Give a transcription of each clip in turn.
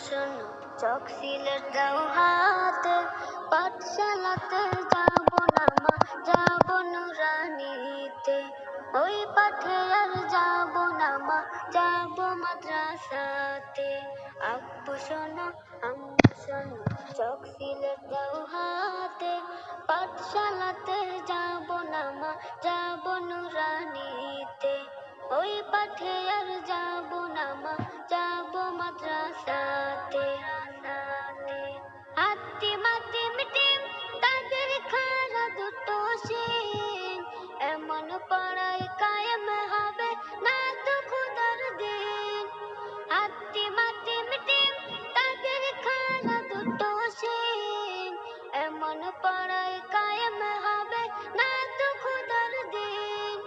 শোনো চক সিলেট দাও হাতে, পাঠশালাতে যাব না মা, যাব নুরানিতে। ওই পাঠে আর যাব না মা, যাব মাদ্রাসাতে। আব্বু শোনো আম্মু শোনো চক সিলেট দাও হাতে, পাঠশালাতে যাব না মা, যাব নুরানিতে। ওই পাঠে আর যাব না মা, যাব মাদ্রাসাতে। হাতিম হাতিম টিম তাদের খারা দুটো শিং, এমন পড়াই কায়েম হবে না তো খোদার দিন। হাতিম হাতিম টিম তাদের খারা দুটো শিং, এমন পড়াই কায়েম হবে না তো খোদার দিন।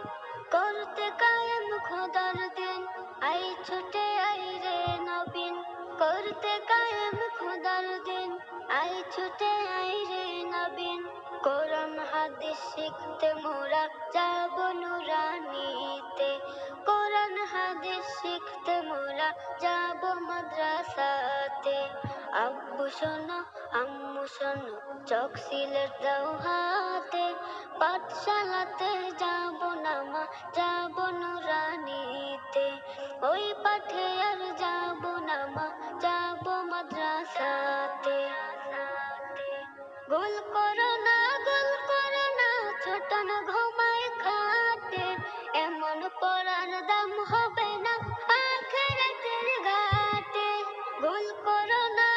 করতে কায়েম খোদার দিন, আই ছুটে আই রে নবীন। করতে কায়েম খোদার দিন, আই ছুটে আই রে নবীন। কোরআন হাদিস শিখতে মোরা যাব নুরানিতে। কোরআন হাদিস শিখতে মোরা যাব মাদ্রাসাতে। আব্বু শোনো আম্মু শোনো চক সিলেট দাও হাতে, পাঠশালাতে যাব না মা, যাব নুরানিতে। ওই পাঠে আর যাব না মা, যাব মাদ্রাসাতে। গোল করো না ছোট না ঘুমায় খাটে, এমন পড়ার দাম হবে না আখিরাতের ঘাটে। গোল করো না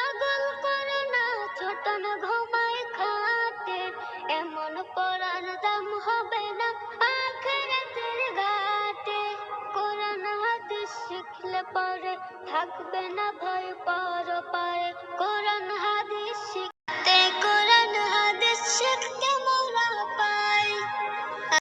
ছোট না ঘুমায় খাটে, এমন পড়ার দাম হবে না আখিরাতের ঘাটে। কোরআন হাদিস শিখলে পরে থাকবে না ভয় পরপারে। কোরআন হাদিস শিখতে, কোরআন হাদিস শিখতে